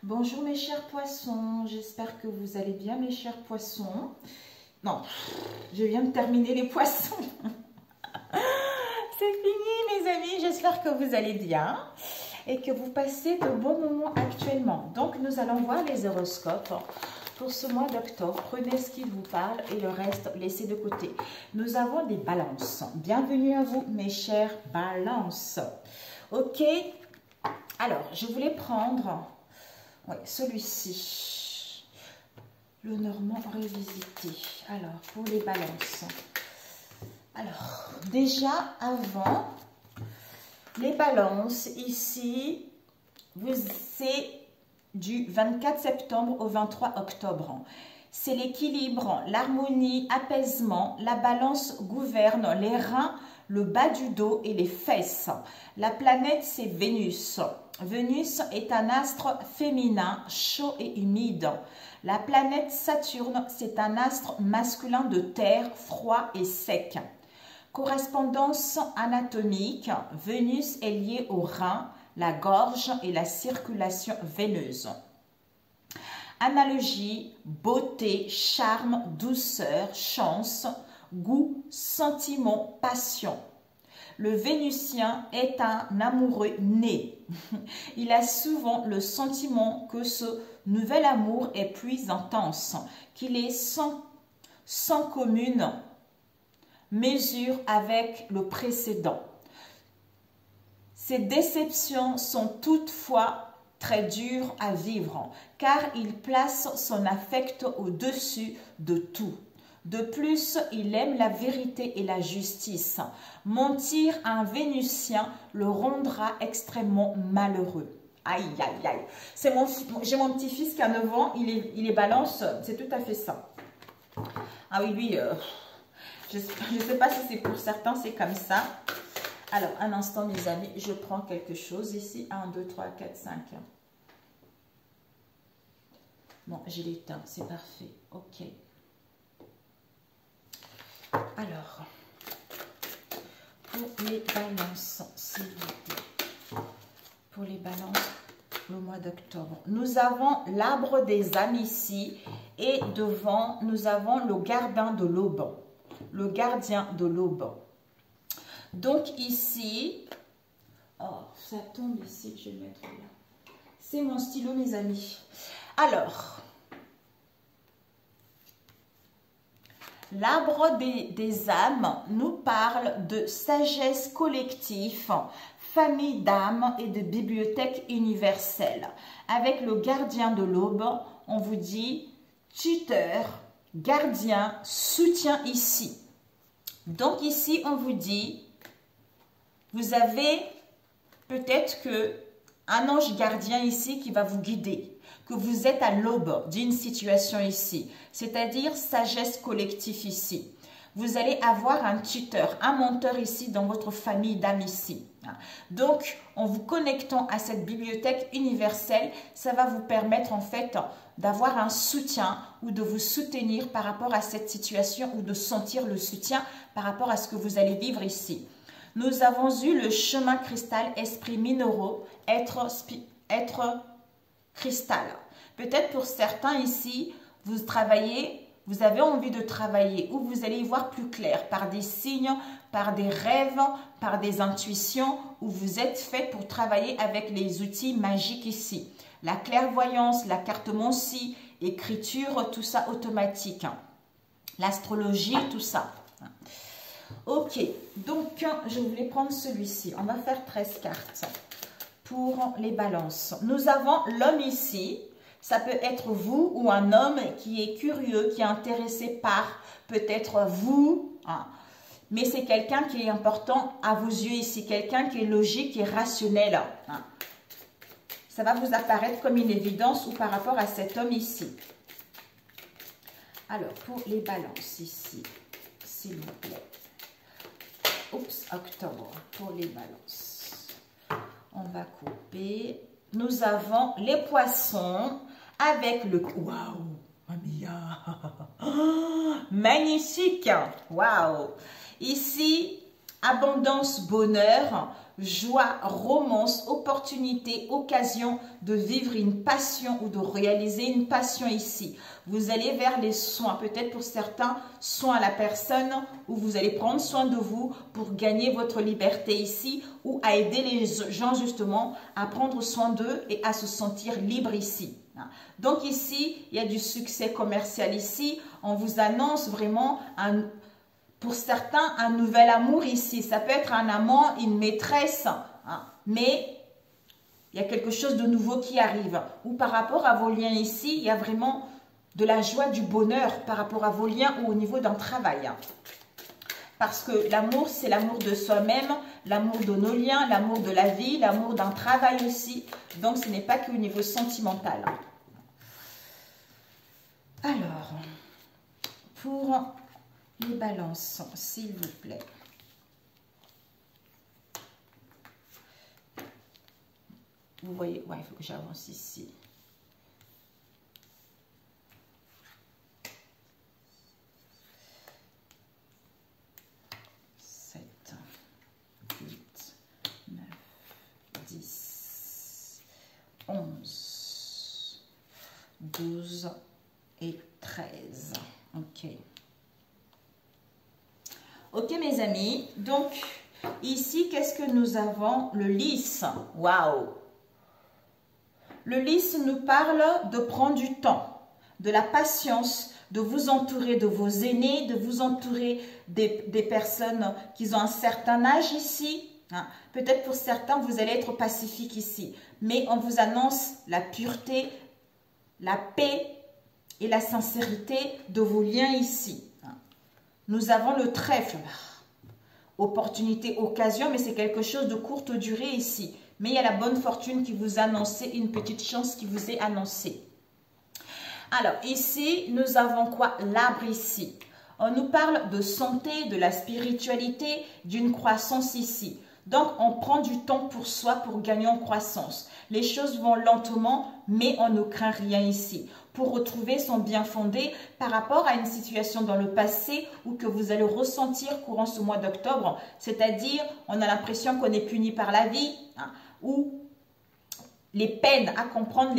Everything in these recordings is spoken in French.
Bonjour mes chers poissons, j'espère que vous allez bien mes chers poissons. Non, je viens de terminer les poissons. C'est fini mes amis, j'espère que vous allez bien et que vous passez de bons moments actuellement. Donc nous allons voir les horoscopes pour ce mois d'octobre. Prenez ce qui vous parle et le reste laissez de côté. Nous avons des balances. Bienvenue à vous mes chers balances. Ok, alors je voulais prendre... Oui, celui-ci, le Normand revisité. Alors, pour les balances. Alors, déjà, avant, les balances, ici, c'est du 24 septembre au 23 octobre. C'est l'équilibre, l'harmonie, apaisement. La balance gouverne les reins, le bas du dos et les fesses. La planète, c'est Vénus. Vénus est un astre féminin, chaud et humide. La planète Saturne, c'est un astre masculin de terre, froid et sec. Correspondance anatomique, Vénus est liée au rein, la gorge et la circulation veineuse. Analogie, beauté, charme, douceur, chance, goût, sentiment, passion. Le Vénusien est un amoureux né. Il a souvent le sentiment que ce nouvel amour est plus intense, qu'il est sans commune mesure avec le précédent. Ces déceptions sont toutefois très dures à vivre, car il place son affect au-dessus de tout. De plus, il aime la vérité et la justice. Mentir à un Vénusien le rendra extrêmement malheureux. Aïe, aïe, aïe. J'ai mon petit-fils qui a 9 ans, il est balance, c'est tout à fait ça. Ah oui, lui, je ne sais pas si c'est pour certains, c'est comme ça. Alors, un instant, mes amis, je prends quelque chose ici. 1, 2, 3, 4, 5. Bon, j'ai l'éteint, c'est parfait. Ok. Alors, pour les balances, s'il vous plaît, pour les balances, le mois d'octobre, nous avons l'arbre des âmes ici et devant, nous avons le gardien de l'aube. Le gardien de l'aube. Donc ici, oh, ça tombe ici, je vais le mettre là. C'est mon stylo, mes amis. Alors, l'arbre des âmes nous parle de sagesse collective, famille d'âmes et de bibliothèque universelle. Avec le gardien de l'aube, on vous dit tuteur, gardien, soutien ici. Donc ici, on vous dit, vous avez peut-être un ange gardien ici qui va vous guider, que vous êtes à l'aube d'une situation ici, c'est-à-dire sagesse collective ici. Vous allez avoir un tuteur, un mentor ici dans votre famille d'âmes ici. Donc, en vous connectant à cette bibliothèque universelle, ça va vous permettre en fait d'avoir un soutien ou de vous soutenir par rapport à cette situation ou de sentir le soutien par rapport à ce que vous allez vivre ici. Nous avons eu le chemin cristal, esprit minéraux, être cristal. Peut-être pour certains ici, vous avez envie de travailler ou vous allez y voir plus clair par des signes, par des rêves, par des intuitions où vous êtes fait pour travailler avec les outils magiques ici. La clairvoyance, la cartomancie, écriture, tout ça automatique. L'astrologie, tout ça. Ok, donc je voulais prendre celui-ci. On va faire 13 cartes pour les balances. Nous avons l'homme ici. Ça peut être vous ou un homme qui est curieux, qui est intéressé par peut-être vous. Hein. Mais c'est quelqu'un qui est important à vos yeux ici. Quelqu'un qui est logique et rationnel. Hein. Ça va vous apparaître comme une évidence ou par rapport à cet homme ici. Alors, pour les balances ici, s'il vous plaît. Oups, octobre, pour les balances. On va couper. Nous avons les poissons avec le... Waouh, Mamia. Oh, magnifique. Waouh. Ici, abondance, bonheur. joie, romance, opportunité, occasion de vivre une passion ou de réaliser une passion ici. Vous allez vers les soins, peut-être pour certains, soins à la personne, où vous allez prendre soin de vous pour gagner votre liberté ici, ou à aider les gens justement à prendre soin d'eux et à se sentir libre ici. Donc ici, il y a du succès commercial ici. On vous annonce vraiment pour certains, un nouvel amour ici. Ça peut être un amant, une maîtresse, mais il y a quelque chose de nouveau qui arrive. Ou par rapport à vos liens ici, il y a vraiment de la joie, du bonheur par rapport à vos liens ou au niveau d'un travail. Parce que l'amour, c'est l'amour de soi-même, l'amour de nos liens, l'amour de la vie, l'amour d'un travail aussi. Donc, ce n'est pas qu'au niveau sentimental. Alors, pour les balances, s'il vous plaît. Vous voyez, ouais, il faut que j'avance ici. Dix, 11, 12 et 13. Ok. Ok mes amis, donc ici qu'est-ce que nous avons? Le lys. Waouh! Le lys nous parle de prendre du temps, de la patience, de vous entourer de vos aînés, de vous entourer des personnes qui ont un certain âge ici. Peut-être pour certains, vous allez être pacifique ici, mais on vous annonce la pureté, la paix et la sincérité de vos liens ici. Nous avons le trèfle, opportunité, occasion, mais c'est quelque chose de courte durée ici. Mais il y a la bonne fortune qui vous a annoncé, une petite chance qui vous est annoncée. Alors ici, nous avons quoi? L'arbre ici. On nous parle de santé, de la spiritualité, d'une croissance ici. Donc, on prend du temps pour soi pour gagner en croissance. Les choses vont lentement, mais on ne craint rien ici. Pour retrouver son bien fondé par rapport à une situation dans le passé ou que vous allez ressentir courant ce mois d'octobre. C'est-à-dire, on a l'impression qu'on est puni par la vie ou les peines à comprendre,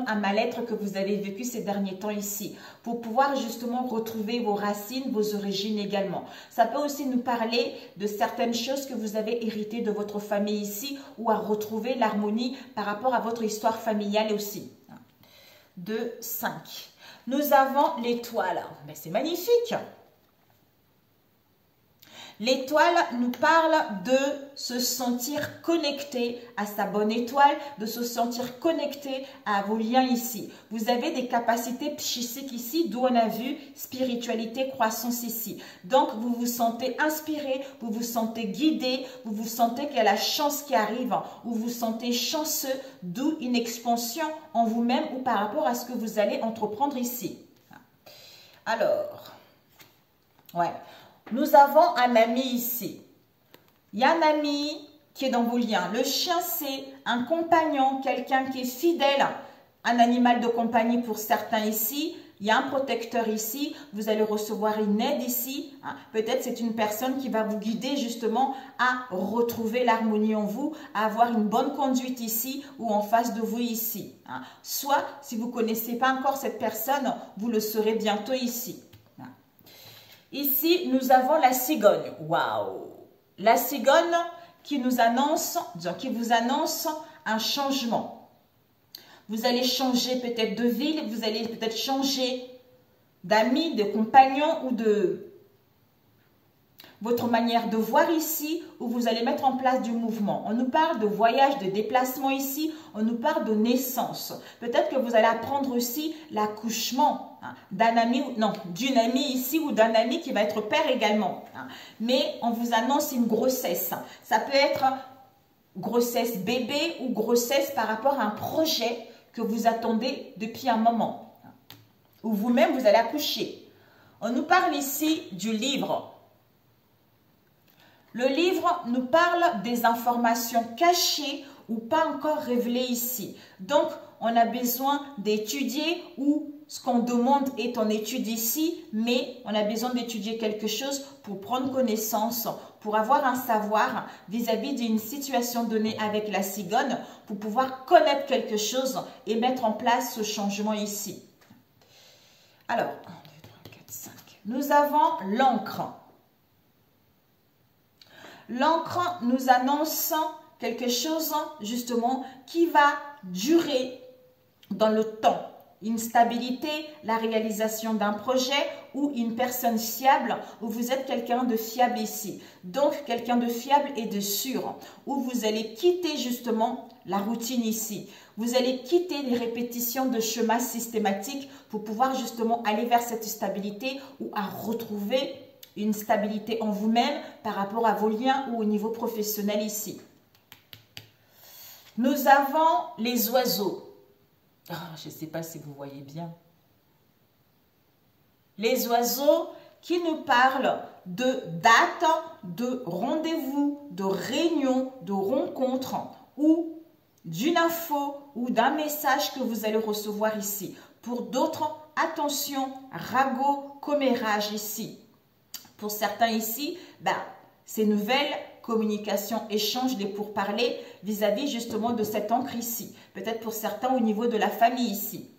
un mal-être que vous avez vécu ces derniers temps ici, pour pouvoir justement retrouver vos racines, vos origines également. Ça peut aussi nous parler de certaines choses que vous avez héritées de votre famille ici, ou à retrouver l'harmonie par rapport à votre histoire familiale aussi. 2, 5. Nous avons l'étoile. Mais c'est magnifique! L'étoile nous parle de se sentir connecté à sa bonne étoile, de se sentir connecté à vos liens ici. Vous avez des capacités psychiques ici, d'où on a vu spiritualité, croissance ici. Donc, vous vous sentez inspiré, vous vous sentez guidé, vous vous sentez qu'il y a la chance qui arrive, ou vous vous sentez chanceux, d'où une expansion en vous-même ou par rapport à ce que vous allez entreprendre ici. Alors, ouais. Nous avons un ami ici. Il y a un ami qui est dans vos liens. Le chien, c'est un compagnon, quelqu'un qui est fidèle, un animal de compagnie pour certains ici. Il y a un protecteur ici. Vous allez recevoir une aide ici. Peut-être c'est une personne qui va vous guider justement à retrouver l'harmonie en vous, à avoir une bonne conduite ici ou en face de vous ici. Soit, si vous ne connaissez pas encore cette personne, vous le saurez bientôt ici. Ici, nous avons la cigogne. Waouh! La cigogne qui vous annonce un changement. Vous allez changer peut-être de ville, vous allez peut-être changer d'amis, de compagnons ou de votre manière de voir ici, où vous allez mettre en place du mouvement. On nous parle de voyage, de déplacement ici, on nous parle de naissance. Peut-être que vous allez apprendre aussi l'accouchement d'un ami, non, d'une amie ici ou d'un ami qui va être père également. Mais on vous annonce une grossesse. Ça peut être grossesse bébé ou grossesse par rapport à un projet que vous attendez depuis un moment. Ou vous-même, vous allez accoucher. On nous parle ici du livre. Le livre nous parle des informations cachées ou pas encore révélées ici. Donc, on a besoin d'étudier ou ce qu'on demande est en étude ici, mais on a besoin d'étudier quelque chose pour prendre connaissance, pour avoir un savoir vis-à-vis d'une situation donnée avec la cigogne, pour pouvoir connaître quelque chose et mettre en place ce changement ici. Alors, 1, 2, 3, 4, 5. Nous avons l'encre. L'encre nous annonce quelque chose justement qui va durer dans le temps. Une stabilité, la réalisation d'un projet ou une personne fiable, où vous êtes quelqu'un de fiable ici. Donc, quelqu'un de fiable et de sûr, où vous allez quitter justement la routine ici. Vous allez quitter les répétitions de schémas systématiques pour pouvoir justement aller vers cette stabilité ou à retrouver une stabilité en vous-même par rapport à vos liens ou au niveau professionnel ici. Nous avons les oiseaux. Je ne sais pas si vous voyez bien. Les oiseaux qui nous parlent de date, de rendez-vous, de réunion, de rencontre ou d'une info ou d'un message que vous allez recevoir ici. Pour d'autres, attention, ragot, commérage ici. Pour certains ici, ces nouvelles communication, échange des pourparlers vis-à-vis justement de cette encre ici. Peut-être pour certains au niveau de la famille ici.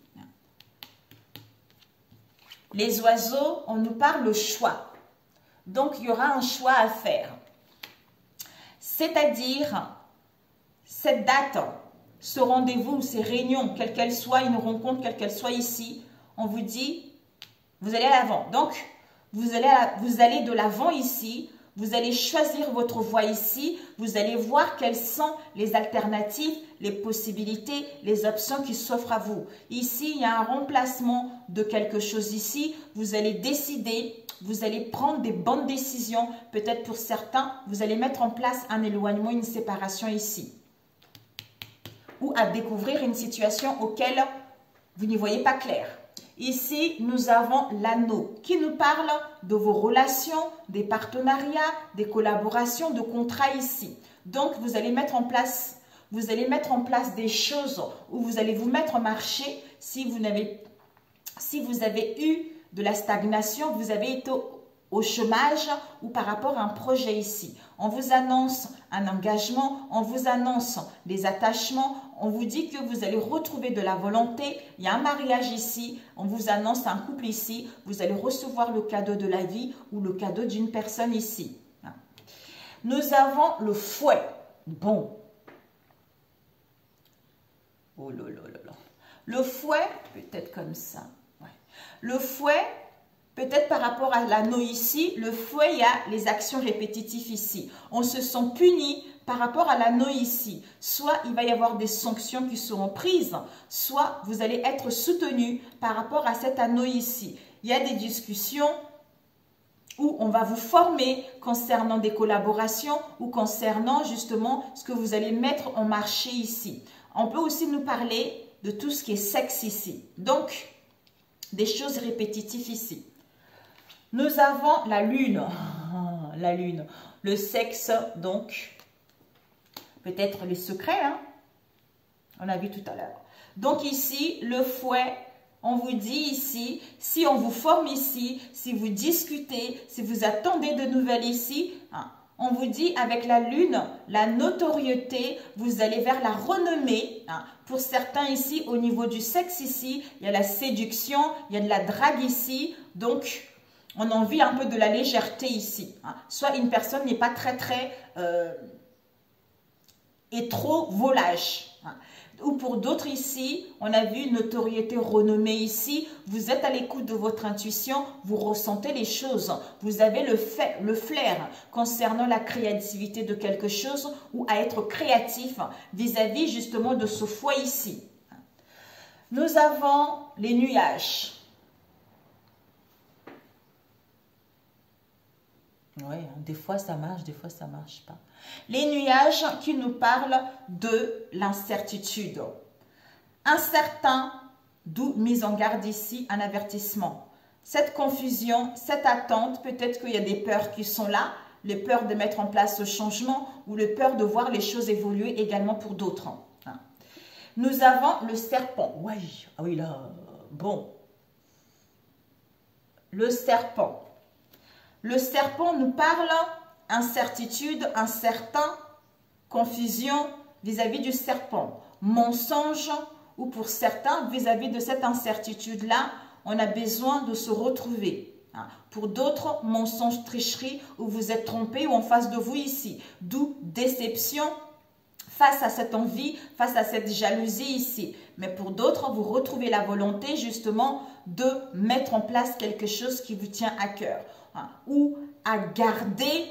Les oiseaux, on nous parle le choix. Donc, il y aura un choix à faire. C'est-à-dire, cette date, ce rendez-vous, ces réunions, quelle qu'elle soit, une rencontre, quelle qu'elle soit ici, on vous dit, vous allez à l'avant. Donc, vous allez de l'avant ici. Vous allez choisir votre voie ici, vous allez voir quelles sont les alternatives, les possibilités, les options qui s'offrent à vous. Ici, il y a un remplacement de quelque chose ici, vous allez décider, vous allez prendre des bonnes décisions. Peut-être pour certains, vous allez mettre en place un éloignement, une séparation ici. Ou à découvrir une situation auquel vous n'y voyez pas clair. Ici, nous avons l'anneau qui nous parle de vos relations, des partenariats, des collaborations, de contrats ici. Donc, vous allez mettre en place des choses où vous allez vous mettre en marché si vous avez eu de la stagnation, vous avez été au chômage ou par rapport à un projet ici. On vous annonce un engagement, on vous annonce des attachements, on vous dit que vous allez retrouver de la volonté, il y a un mariage ici, on vous annonce un couple ici, vous allez recevoir le cadeau de la vie ou le cadeau d'une personne ici. Nous avons le fouet. Bon. Oh là là là là. Le fouet, peut-être comme ça. Ouais. Le fouet, peut-être par rapport à l'anneau ici, le fouet, il y a les actions répétitives ici. On se sent puni par rapport à l'anneau ici. Soit il va y avoir des sanctions qui seront prises, soit vous allez être soutenu par rapport à cet anneau ici. Il y a des discussions où on va vous former concernant des collaborations ou concernant justement ce que vous allez mettre en marché ici. On peut aussi nous parler de tout ce qui est sexe ici. Donc, des choses répétitives ici. Nous avons la lune. La lune. Le sexe, donc, peut-être les secrets. Hein? On a vu tout à l'heure. Donc ici, le fouet, on vous dit ici, si on vous forme ici, si vous discutez, si vous attendez de nouvelles ici, hein, on vous dit avec la lune, la notoriété, vous allez vers la renommée. Hein. Pour certains ici, au niveau du sexe ici, il y a la séduction, il y a de la drague ici. Donc, on en vit un peu de la légèreté ici. Hein. Soit une personne n'est pas est trop volage. Hein. Ou pour d'autres ici, on a vu une notoriété renommée ici. Vous êtes à l'écoute de votre intuition, vous ressentez les choses. Vous avez le flair concernant la créativité de quelque chose ou à être créatif vis-à-vis justement de ce foie ici. Nous avons les nuages. Oui, des fois ça marche, des fois ça ne marche pas. Les nuages qui nous parlent de l'incertitude. Incertain, d'où mise en garde ici, un avertissement. Cette confusion, cette attente, peut-être qu'il y a des peurs qui sont là, les peurs de mettre en place ce changement ou les peurs de voir les choses évoluer également pour d'autres. Nous avons le serpent. Oui, ah oui là, bon. le serpent. Le serpent nous parle incertitude, incertain, confusion vis-à-vis du serpent, mensonge, ou pour certains, vis-à-vis de cette incertitude-là, on a besoin de se retrouver. Pour d'autres, mensonge, tricherie, où vous êtes trompé ou en face de vous ici. D'où déception face à cette envie, face à cette jalousie ici. Mais pour d'autres, vous retrouvez la volonté justement de mettre en place quelque chose qui vous tient à cœur. Ou à garder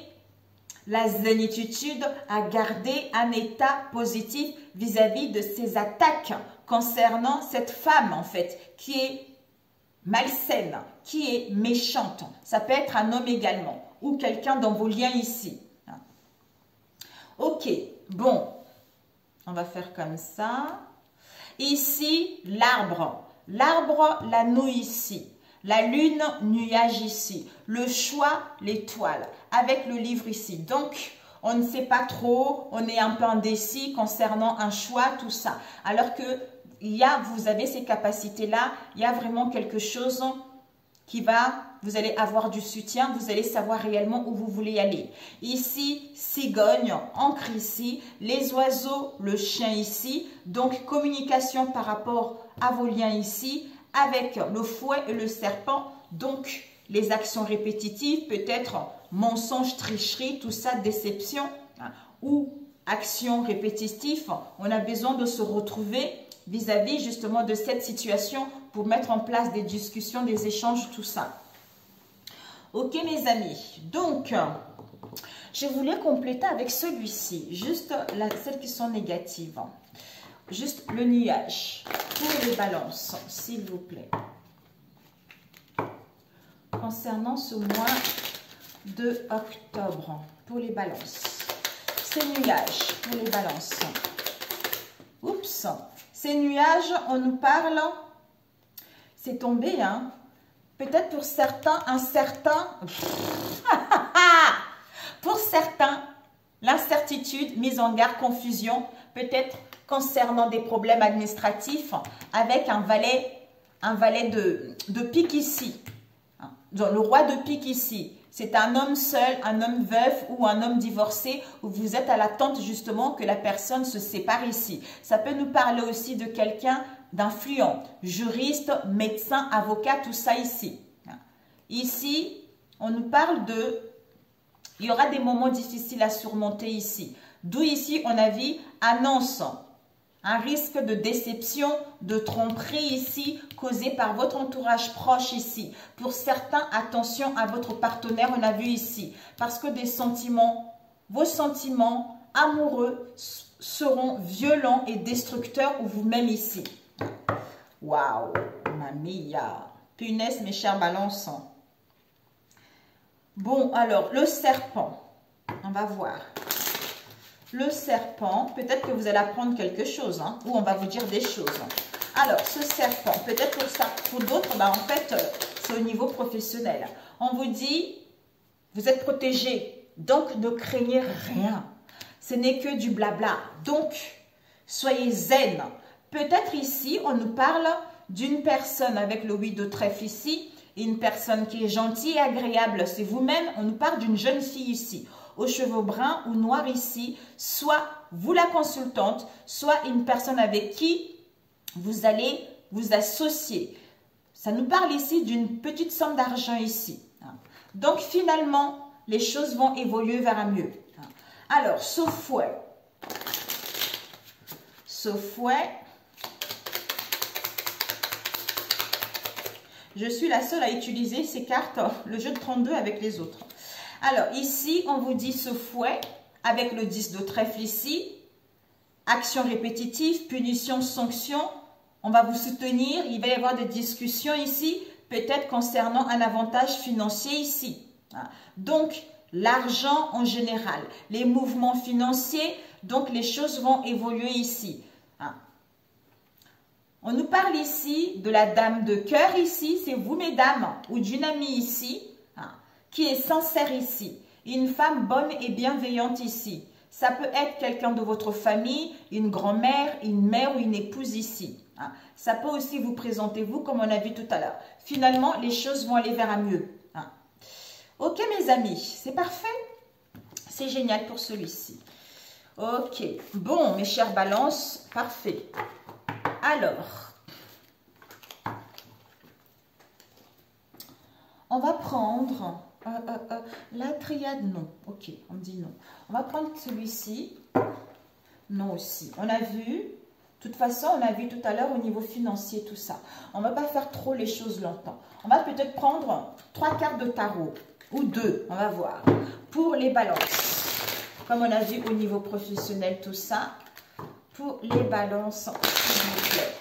la zénitude, à garder un état positif vis-à-vis de ces attaques concernant cette femme en fait, qui est malsaine, qui est méchante. Ça peut être un homme également, ou quelqu'un dans vos liens ici. Ok, bon, on va faire comme ça. Ici, l'arbre. L'arbre, l'anneau ici. La lune, nuage ici. Le choix, l'étoile. Avec le livre ici. Donc, on ne sait pas trop, on est un peu indécis concernant un choix, tout ça. Alors que vous avez ces capacités-là, il y a vraiment quelque chose qui vous allez avoir du soutien, vous allez savoir réellement où vous voulez aller. Ici, cigogne, encre ici, les oiseaux, le chien ici. Donc, communication par rapport à vos liens ici, avec le fouet et le serpent. Donc, les actions répétitives, peut-être mensonge, tricherie, tout ça, déception, ou actions répétitives. On a besoin de se retrouver vis-à-vis justement de cette situation pour mettre en place des discussions, des échanges, tout ça. Ok mes amis, donc je voulais compléter avec celui-ci, juste celles qui sont négatives. Juste le nuage pour les balances, s'il vous plaît. Concernant ce mois de octobre, pour les balances. Ces nuages pour les balances. Oups, ces nuages, on nous parle, c'est tombé, hein. Peut-être pour certains, un certain... pour certains, l'incertitude, mise en garde, confusion, peut-être concernant des problèmes administratifs avec un valet de pique ici. Donc, le roi de pique ici. C'est un homme seul, un homme veuf ou un homme divorcé où vous êtes à l'attente justement que la personne se sépare ici. Ça peut nous parler aussi de quelqu'un d'influent, juriste, médecin, avocat, tout ça ici. Ici, on nous parle il y aura des moments difficiles à surmonter ici. D'où ici, on a vu annonce, un risque de déception, de tromperie ici, causé par votre entourage proche ici. Pour certains, attention à votre partenaire, on a vu ici. Parce que vos sentiments amoureux seront violents et destructeurs ou vous-même ici. Waouh, mamia. Punaise, mes chers balances. Bon, alors, le serpent. On va voir. Le serpent, peut-être que vous allez apprendre quelque chose, hein, ou on va vous dire des choses. Alors, ce serpent, peut-être pour d'autres, en fait, c'est au niveau professionnel. On vous dit, vous êtes protégé, donc ne craignez rien. Ce n'est que du blabla. Donc, soyez zen. Peut-être ici, on nous parle d'une personne avec le 8 de trèfle ici, une personne qui est gentille et agréable. C'est vous-même, on nous parle d'une jeune fille ici, aux cheveux bruns ou noirs ici, soit vous la consultante, soit une personne avec qui vous allez vous associer. Ça nous parle ici d'une petite somme d'argent ici. Donc finalement, les choses vont évoluer vers un mieux. Alors, ce fouet. Ce fouet. Je suis la seule à utiliser ces cartes, le jeu de 32 avec les autres. Alors, ici, on vous dit ce fouet avec le 10 de trèfle ici. Action répétitive, punition, sanction. On va vous soutenir. Il va y avoir des discussions ici, peut-être concernant un avantage financier ici. Donc, l'argent en général, les mouvements financiers, donc les choses vont évoluer ici. On nous parle ici de la dame de cœur ici, c'est vous mesdames, ou d'une amie ici, qui est sincère ici. Une femme bonne et bienveillante ici. Ça peut être quelqu'un de votre famille, une grand-mère, une mère ou une épouse ici. Hein. Ça peut aussi vous présenter vous, comme on a vu tout à l'heure. Finalement, les choses vont aller vers un mieux. Hein. Ok, mes amis, c'est parfait. C'est génial pour celui-ci. Ok, bon, mes chères balances, parfait. Alors, on va prendre la triade, non. Ok, on me dit non. On va prendre celui-ci. Non aussi. On a vu, de toute façon, on a vu tout à l'heure au niveau financier, tout ça. On ne va pas faire trop les choses longtemps. On va peut-être prendre 3 cartes de tarot. Ou 2, on va voir. Pour les balances. Comme on a vu au niveau professionnel, tout ça. Pour les balances, s'il vous plaît.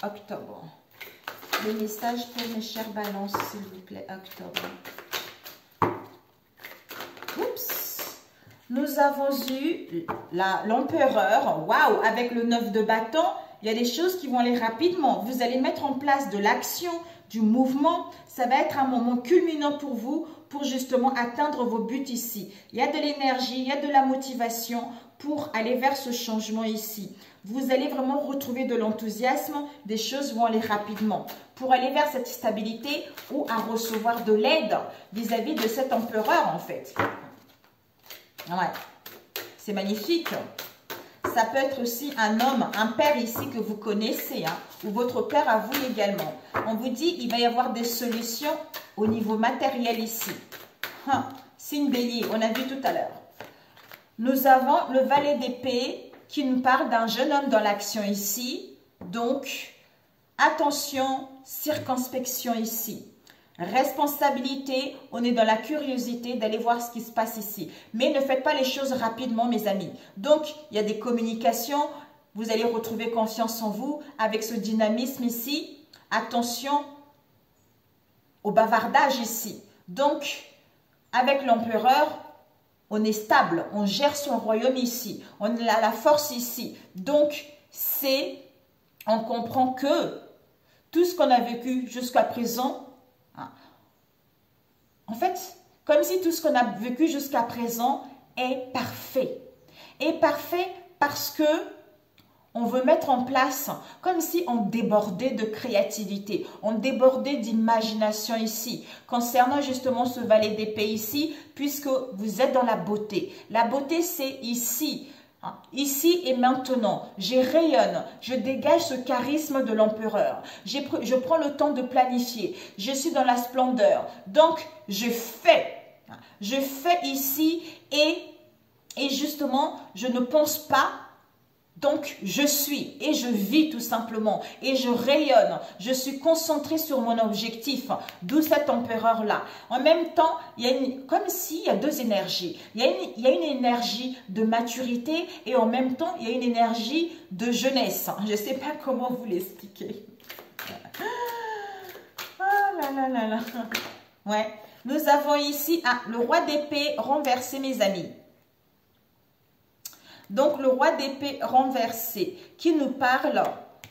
Octobre. Les messages pour mes chères balances, s'il vous plaît. Octobre. Oups. Nous avons eu l'empereur. Waouh, avec le 9 de bâton, il y a des choses qui vont aller rapidement. Vous allez mettre en place de l'action, du mouvement. Ça va être un moment culminant pour vous, pour justement atteindre vos buts ici. Il y a de l'énergie, il y a de la motivation pour aller vers ce changement ici. Vous allez vraiment retrouver de l'enthousiasme, des choses vont aller rapidement. Pour aller vers cette stabilité ou à recevoir de l'aide vis-à-vis de cet empereur en fait. Ouais, c'est magnifique. Ça peut être aussi un homme, un père ici que vous connaissez, hein, ou votre père à vous également. On vous dit il va y avoir des solutions au niveau matériel ici. Signe bélier, on a vu tout à l'heure. Nous avons le valet d'épée qui nous parle d'un jeune homme dans l'action ici. Donc, attention, circonspection ici. Responsabilité, on est dans la curiosité d'aller voir ce qui se passe ici. Mais ne faites pas les choses rapidement, mes amis. Donc, il y a des communications. Vous allez retrouver confiance en vous avec ce dynamisme ici. Attention au bavardage ici. Donc, avec l'empereur, on est stable. On gère son royaume ici. On a la force ici. Donc, on comprend que tout ce qu'on a vécu jusqu'à présent, en fait, comme si tout ce qu'on a vécu jusqu'à présent est parfait. Est parfait parce que on veut mettre en place, comme si on débordait de créativité, on débordait d'imagination ici, concernant justement ce valet d'épée ici, puisque vous êtes dans la beauté. La beauté, c'est ici. Ici et maintenant, je rayonne, je dégage ce charisme de l'empereur. Je prends le temps de planifier. Je suis dans la splendeur. Donc, je fais ici et justement, je ne pense pas. Donc, je suis et je vis tout simplement et je rayonne. Je suis concentrée sur mon objectif, d'où cet empereur-là. En même temps, il y a comme s'il y a deux énergies. Il y a une énergie de maturité et en même temps, il y a une énergie de jeunesse. Je ne sais pas comment vous l'expliquer. Ah là là là là. Ouais. Nous avons ici le roi d'épée renversé, mes amis. Donc, le roi d'épée renversé qui nous parle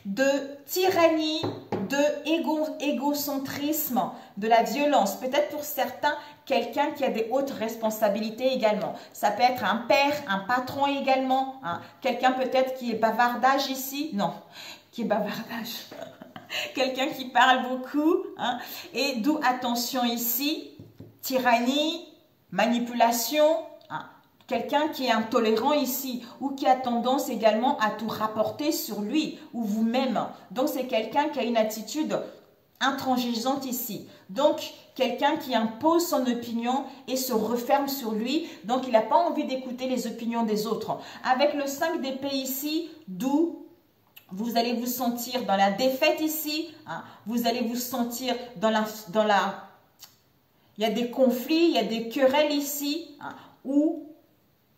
de tyrannie, de égocentrisme, de la violence. Peut-être pour certains, quelqu'un qui a des hautes responsabilités également. Ça peut être un père, un patron également. Hein. Quelqu'un peut-être qui est bavardage ici. Non, qui est bavardage. Quelqu'un qui parle beaucoup. Hein. Et d'où attention ici, tyrannie, manipulation. Quelqu'un qui est intolérant ici ou qui a tendance également à tout rapporter sur lui ou vous-même. Donc, c'est quelqu'un qui a une attitude intransigeante ici. Donc, quelqu'un qui impose son opinion et se referme sur lui. Donc, il n'a pas envie d'écouter les opinions des autres. Avec le 5 d'épée ici, d'où vous allez vous sentir dans la défaite ici. Hein, vous allez vous sentir dans la... Il y a des conflits, il y a des querelles ici. Hein, où...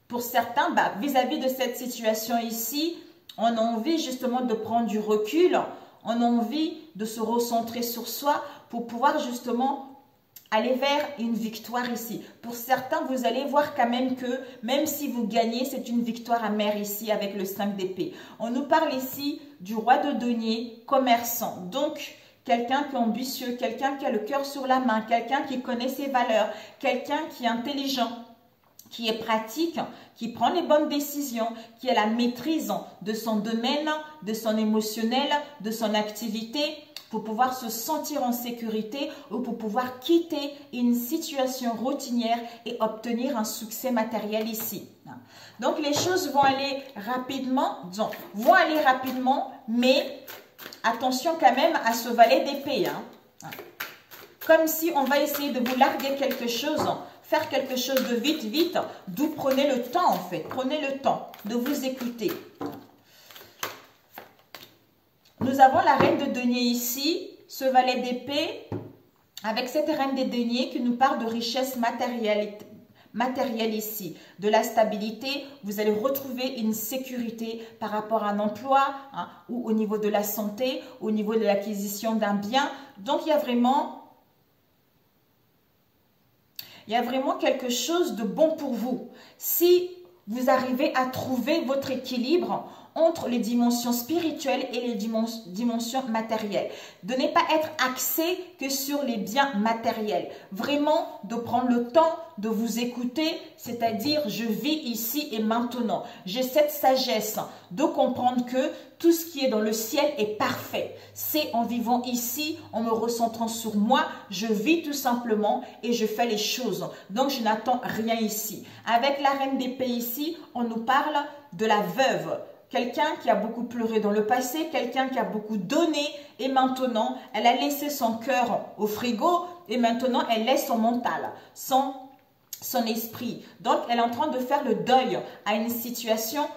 Pour certains, vis-à-vis de cette situation ici, on a envie justement de prendre du recul, on a envie de se recentrer sur soi pour pouvoir justement aller vers une victoire ici. Pour certains, vous allez voir quand même que même si vous gagnez, c'est une victoire amère ici avec le 5 d'épée. On nous parle ici du roi de denier, commerçant. Donc, quelqu'un qui est ambitieux, quelqu'un qui a le cœur sur la main, quelqu'un qui connaît ses valeurs, quelqu'un qui est intelligent, qui est pratique, qui prend les bonnes décisions, qui a la maîtrise de son domaine, de son émotionnel, de son activité, pour pouvoir se sentir en sécurité ou pour pouvoir quitter une situation routinière et obtenir un succès matériel ici. Donc, les choses vont aller rapidement, mais attention quand même à ce valet d'épée. Comme si on va essayer de vous larguer quelque chose, faire quelque chose de vite, d'où prenez le temps en fait, prenez le temps de vous écouter. Nous avons la reine de denier ici, ce valet d'épée, avec cette reine des deniers qui nous parle de richesse matérielle ici, de la stabilité. Vous allez retrouver une sécurité par rapport à un emploi, ou au niveau de la santé, au niveau de l'acquisition d'un bien. Donc, il y a vraiment quelque chose de bon pour vous. Si vous arrivez à trouver votre équilibre entre les dimensions spirituelles et les dimensions matérielles. De ne pas être axé que sur les biens matériels. Vraiment, de prendre le temps de vous écouter, c'est-à-dire je vis ici et maintenant. J'ai cette sagesse de comprendre que tout ce qui est dans le ciel est parfait. C'est en vivant ici, en me recentrant sur moi, je vis tout simplement et je fais les choses. Donc, je n'attends rien ici. Avec la reine d'épée ici, on nous parle de la veuve. Quelqu'un qui a beaucoup pleuré dans le passé, quelqu'un qui a beaucoup donné et maintenant, elle a laissé son cœur au frigo et maintenant, elle laisse son mental, son esprit. Donc, elle est en train de faire le deuil à une situation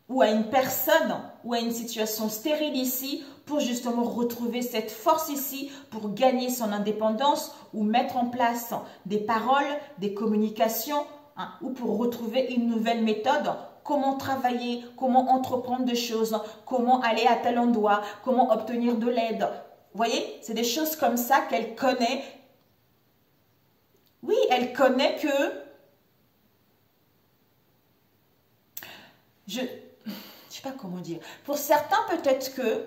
ou à une personne ou à une situation stérile ici pour justement retrouver cette force ici pour gagner son indépendance ou mettre en place des paroles, des communications ou pour retrouver une nouvelle méthode. Comment travailler, comment entreprendre des choses, comment aller à tel endroit, comment obtenir de l'aide. Vous voyez, c'est des choses comme ça qu'elle connaît. Oui, elle connaît que... Je ne sais pas comment dire. Pour certains, peut-être que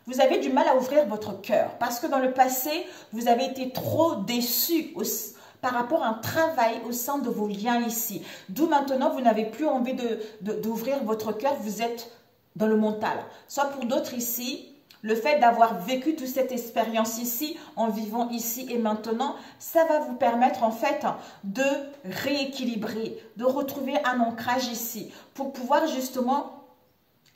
vous avez du mal à ouvrir votre cœur parce que dans le passé, vous avez été trop déçus par rapport à un travail au sein de vos liens ici. D'où maintenant, vous n'avez plus envie d'ouvrir votre cœur, vous êtes dans le mental. Soit pour d'autres ici, le fait d'avoir vécu toute cette expérience ici, en vivant ici et maintenant, ça va vous permettre en fait de rééquilibrer, de retrouver un ancrage ici, pour pouvoir justement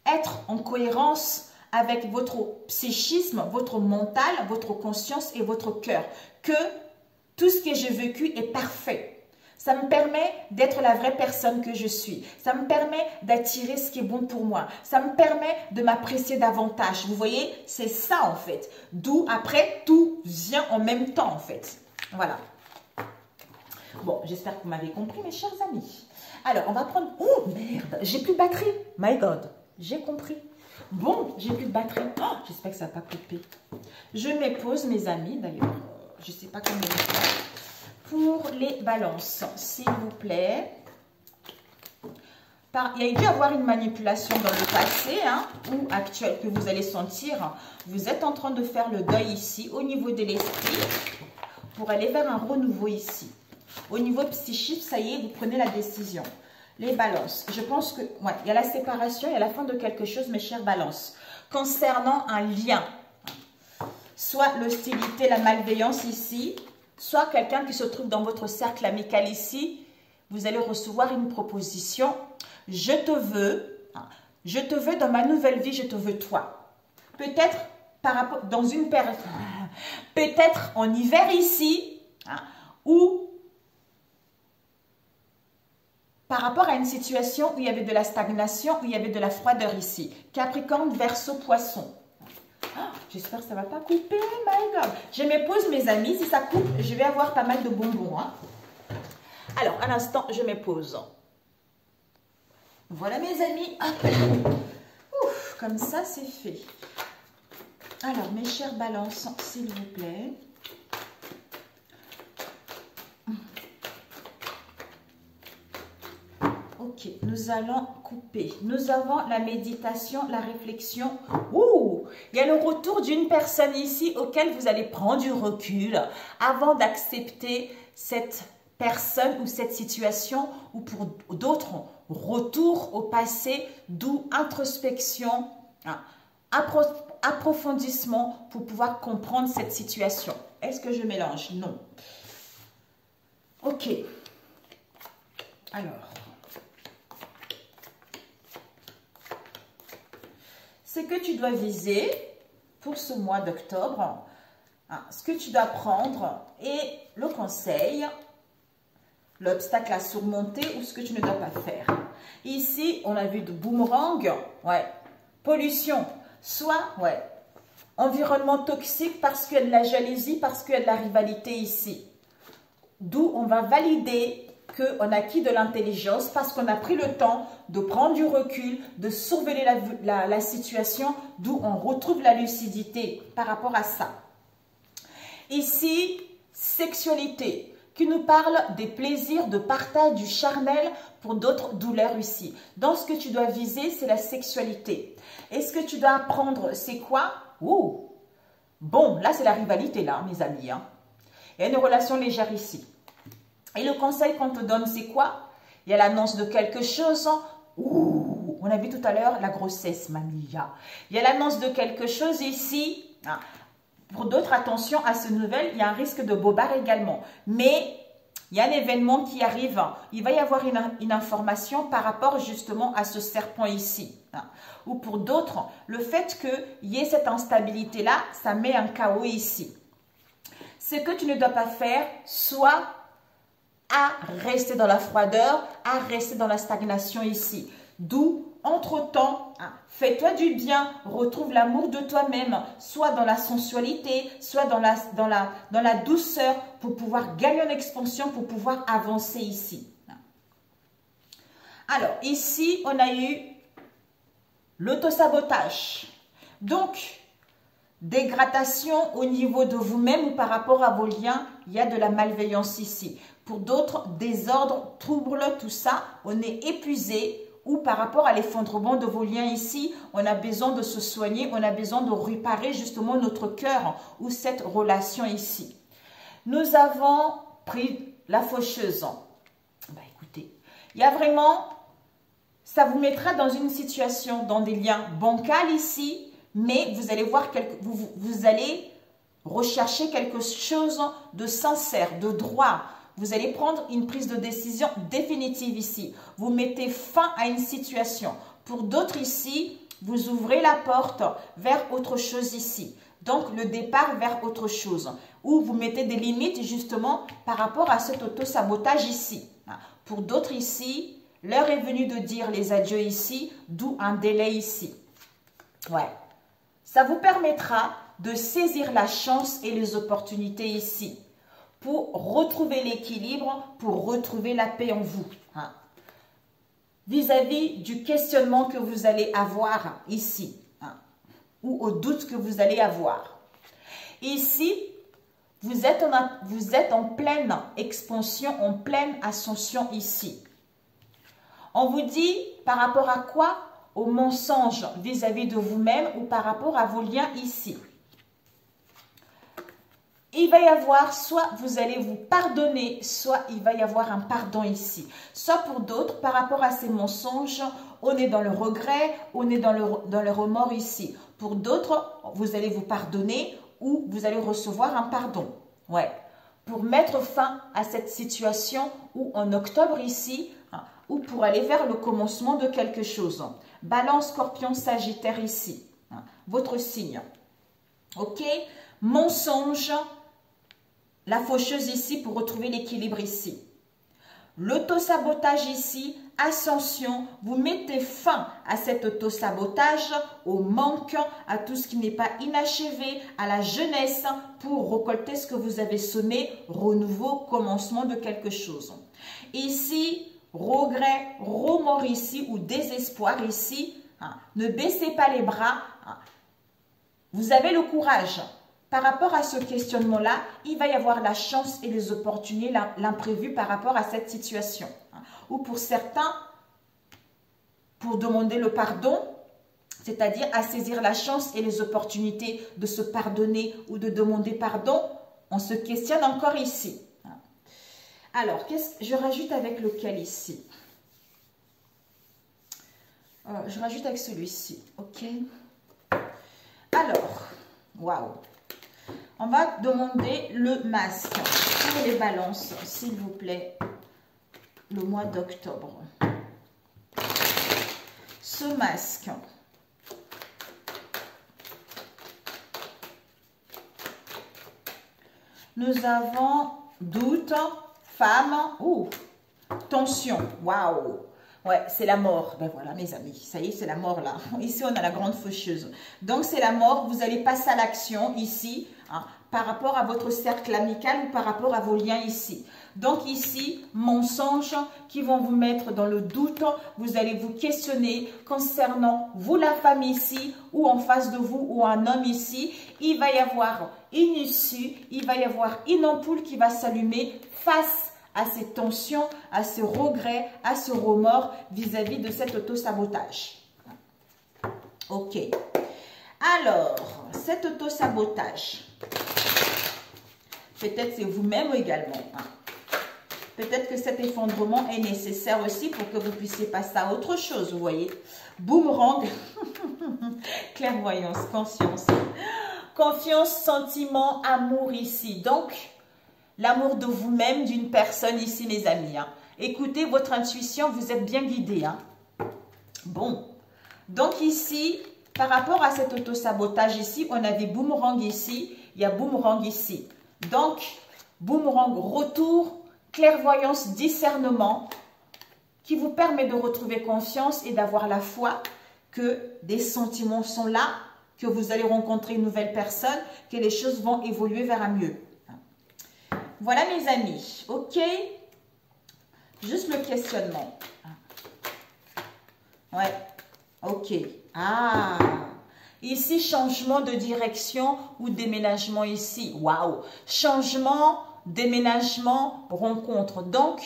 être en cohérence avec votre psychisme, votre mental, votre conscience et votre cœur. Que tout ce que j'ai vécu est parfait. Ça me permet d'être la vraie personne que je suis. Ça me permet d'attirer ce qui est bon pour moi. Ça me permet de m'apprécier davantage. Vous voyez, c'est ça en fait. D'où après, tout vient en même temps en fait. Voilà. Bon, j'espère que vous m'avez compris mes chers amis. Alors, on va prendre... Oh merde, j'ai plus de batterie. My God, j'ai compris. Bon, j'ai plus de batterie. Oh, j'espère que ça n'a pas coupé. Je mets pause mes amis d'ailleurs. Je ne sais pas comment faire. Pour les balances, s'il vous plaît. Il y a dû y avoir une manipulation dans le passé ou actuel que vous allez sentir. Vous êtes en train de faire le deuil ici au niveau de l'esprit pour aller vers un renouveau ici. Au niveau psychique, ça y est, vous prenez la décision. Les balances, je pense que il y a la séparation, il y a la fin de quelque chose, mes chères balances. Concernant un lien, soit l'hostilité, la malveillance ici, soit quelqu'un qui se trouve dans votre cercle amical ici, vous allez recevoir une proposition. Je te veux dans ma nouvelle vie, je te veux toi. Peut-être par rapport dans une période, peut-être en hiver ici, ou par rapport à une situation où il y avait de la stagnation, où il y avait de la froideur ici. Capricorne, Verseau, Poisson. J'espère que ça ne va pas couper, my God. Je me pose, mes amis. Si ça coupe, je vais avoir pas mal de bonbons. Alors, à l'instant, je me pose. Voilà, mes amis. Ouf, comme ça, c'est fait. Alors, mes chères balances, s'il vous plaît. Ok, nous allons couper. Nous avons la méditation, la réflexion. Ouh, il y a le retour d'une personne ici auquel vous allez prendre du recul avant d'accepter cette personne ou cette situation, ou pour d'autres, retour au passé, d'où introspection, hein, approfondissement pour pouvoir comprendre cette situation. Est-ce que je mélange? Non. Ok. Alors, ce que tu dois viser pour ce mois d'octobre, hein, ce que tu dois prendre et le conseil, l'obstacle à surmonter ou ce que tu ne dois pas faire. Ici, on a vu de boomerang, ouais, pollution, soit, ouais, environnement toxique parce qu'il y a de la jalousie, parce qu'il y a de la rivalité ici. D'où on va valider qu'on a acquis de l'intelligence parce qu'on a pris le temps de prendre du recul, de surveiller la situation, d'où on retrouve la lucidité par rapport à ça. Ici, sexualité, qui nous parle des plaisirs de partage du charnel pour d'autres douleurs ici. Donc, ce que tu dois viser, c'est la sexualité. Et ce que tu dois apprendre, c'est quoi? Ouh, bon, là, c'est la rivalité, là, mes amis. Hein. Il y a une relation légère ici. Et le conseil qu'on te donne, c'est quoi? Il y a l'annonce de quelque chose. Ouh, on a vu tout à l'heure la grossesse, mamie. Il y a l'annonce de quelque chose ici. Ah. Pour d'autres, attention à ce nouvelle, il y a un risque de bobard également. Mais il y a un événement qui arrive. Il va y avoir une information par rapport justement à ce serpent ici. Ou pour d'autres, le fait qu'il y ait cette instabilité-là, ça met un chaos ici. Ce que tu ne dois pas faire, soit à rester dans la froideur, à rester dans la stagnation ici. D'où, entre-temps, fais-toi du bien, retrouve l'amour de toi-même, soit dans la sensualité, soit dans la douceur, pour pouvoir gagner en expansion, pour pouvoir avancer ici. Alors, ici, on a eu l'autosabotage. Donc, dégradation au niveau de vous-même ou par rapport à vos liens, il y a de la malveillance ici. Pour d'autres, désordre, trouble, tout ça, on est épuisé. Ou par rapport à l'effondrement de vos liens ici, on a besoin de se soigner, on a besoin de réparer justement notre cœur ou cette relation ici. Nous avons pris la faucheuse. Bah écoutez, il y a vraiment, ça vous mettra dans une situation, dans des liens bancals ici, mais vous allez voir, vous allez rechercher quelque chose de sincère, de droit. Vous allez prendre une prise de décision définitive ici. Vous mettez fin à une situation. Pour d'autres ici, vous ouvrez la porte vers autre chose ici. Donc, le départ vers autre chose. Ou vous mettez des limites justement par rapport à cet auto-sabotage ici. Pour d'autres ici, l'heure est venue de dire les adieux ici, d'où un délai ici. Ouais. Ça vous permettra de saisir la chance et les opportunités ici, pour retrouver l'équilibre, pour retrouver la paix en vous. Vis-à-vis du questionnement que vous allez avoir ici, ou au doute que vous allez avoir. Ici, vous êtes en pleine expansion, en pleine ascension ici. On vous dit par rapport à quoi? Au mensonge vis-à-vis de vous-même ou par rapport à vos liens ici. Il va y avoir, soit vous allez vous pardonner, soit il va y avoir un pardon ici. Soit pour d'autres, par rapport à ces mensonges, on est dans le regret, on est dans le remords ici. Pour d'autres, vous allez vous pardonner ou vous allez recevoir un pardon. Ouais. Pour mettre fin à cette situation ou en octobre ici, ou pour aller vers le commencement de quelque chose. Balance, Scorpion, Sagittaire ici. Votre signe. Ok? Mensonge. La faucheuse ici pour retrouver l'équilibre ici. L'autosabotage ici, ascension, vous mettez fin à cet autosabotage, au manque, à tout ce qui n'est pas inachevé, à la jeunesse pour récolter ce que vous avez semé, renouveau, commencement de quelque chose. Ici, regret, remords ici ou désespoir ici, ne baissez pas les bras, vous avez le courage. Par rapport à ce questionnement-là, il va y avoir la chance et les opportunités, l'imprévu par rapport à cette situation. Ou pour certains, pour demander le pardon, c'est-à-dire à saisir la chance et les opportunités de se pardonner ou de demander pardon, on se questionne encore ici. Alors, je rajoute avec lequel ici? Je rajoute avec celui-ci, ok? Alors, waouh! On va demander le masque pour les balances, s'il vous plaît, le mois d'octobre. Ce masque, nous avons doute, femme, ou tension, waouh! Ouais, c'est la mort. Ben voilà, mes amis, ça y est, c'est la mort là. Ici, on a la grande faucheuse. Donc, c'est la mort. Vous allez passer à l'action ici, hein, par rapport à votre cercle amical ou par rapport à vos liens ici. Donc, ici, mensonges qui vont vous mettre dans le doute. Vous allez vous questionner concernant vous, la femme ici, ou en face de vous, ou un homme ici. Il va y avoir une issue, il va y avoir une ampoule qui va s'allumer face à ces tensions, à ce regret, à ce remords vis-à-vis de cet auto-sabotage. Ok. Alors, cet auto-sabotage, peut-être c'est vous-même également. Hein. Peut-être que cet effondrement est nécessaire aussi pour que vous puissiez passer à autre chose, vous voyez. Boomerang, clairvoyance, conscience. Confiance, sentiment, amour ici. Donc, l'amour de vous-même, d'une personne ici, mes amis. Hein. Écoutez votre intuition, vous êtes bien guidés. Hein. Bon. Donc ici, par rapport à cet auto-sabotage ici, on avait boomerang ici, il y a boomerang ici. Donc, boomerang, retour, clairvoyance, discernement, qui vous permet de retrouver confiance et d'avoir la foi que des sentiments sont là, que vous allez rencontrer une nouvelle personne, que les choses vont évoluer vers un mieux. Voilà mes amis, ok? Juste le questionnement. Ouais, ok. Ah, ici changement de direction ou déménagement ici. Waouh, changement, déménagement, rencontre. Donc,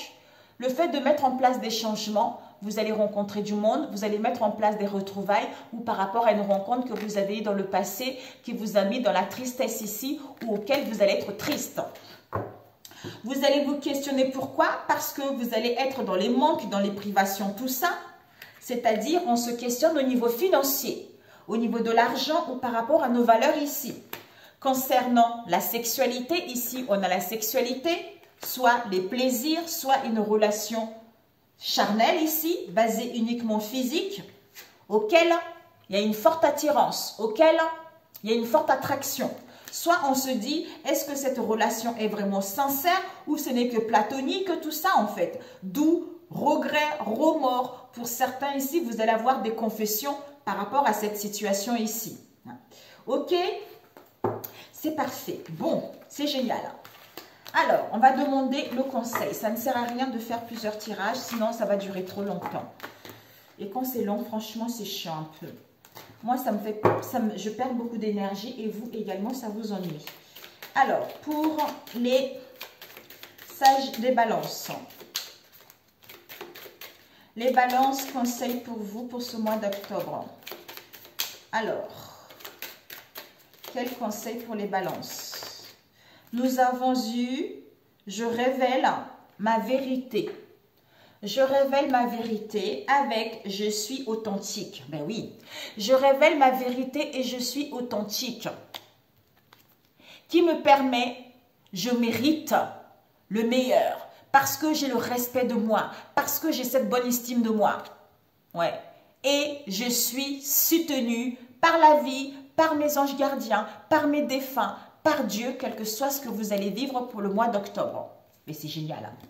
le fait de mettre en place des changements, vous allez rencontrer du monde, vous allez mettre en place des retrouvailles ou par rapport à une rencontre que vous avez eue dans le passé qui vous a mis dans la tristesse ici ou auquel vous allez être triste. Vous allez vous questionner pourquoi? Parce que vous allez être dans les manques, dans les privations, tout ça. C'est-à-dire, on se questionne au niveau financier, au niveau de l'argent ou par rapport à nos valeurs ici. Concernant la sexualité, ici, on a la sexualité, soit les plaisirs, soit une relation charnelle ici, basée uniquement physique, auquel il y a une forte attirance, auquel il y a une forte attraction. Soit on se dit, est-ce que cette relation est vraiment sincère ou ce n'est que platonique, tout ça en fait. D'où regret, remords. Pour certains ici, vous allez avoir des confessions par rapport à cette situation ici. Ok? C'est parfait. Bon, c'est génial. Alors, on va demander le conseil. Ça ne sert à rien de faire plusieurs tirages, sinon ça va durer trop longtemps. Et quand c'est long, franchement, c'est chiant un peu. Moi, je perds beaucoup d'énergie et vous également, ça vous ennuie. Alors, pour les sages des balances. Les balances, conseils pour vous pour ce mois d'octobre. Alors, quel conseil pour les balances? Nous avons eu, je révèle ma vérité. Je révèle ma vérité avec je suis authentique. Ben oui, je révèle ma vérité et je suis authentique. Qui me permet, je mérite le meilleur. Parce que j'ai le respect de moi. Parce que j'ai cette bonne estime de moi. Ouais. Et je suis soutenue par la vie, par mes anges gardiens, par mes défunts, par Dieu, quel que soit ce que vous allez vivre pour le mois d'octobre. Mais c'est génial. Hein?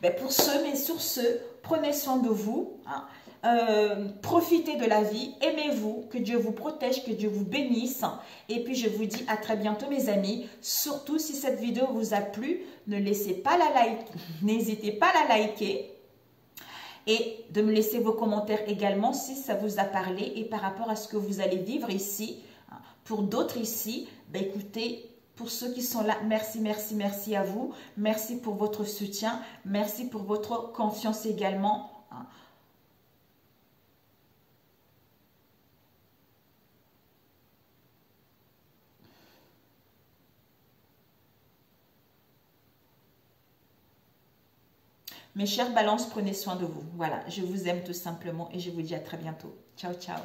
Ben pour ce, mais sur ce, prenez soin de vous. Hein? Profitez de la vie, aimez-vous, que Dieu vous protège, que Dieu vous bénisse. Et puis je vous dis à très bientôt mes amis. Surtout si cette vidéo vous a plu, ne laissez pas la like, n'hésitez pas à la liker. Et de me laisser vos commentaires également si ça vous a parlé et par rapport à ce que vous allez vivre ici. Pour d'autres ici, ben écoutez, pour ceux qui sont là, merci, merci, merci à vous. Merci pour votre soutien. Merci pour votre confiance également. Mes chères balances, prenez soin de vous. Voilà, je vous aime tout simplement et je vous dis à très bientôt. Ciao, ciao.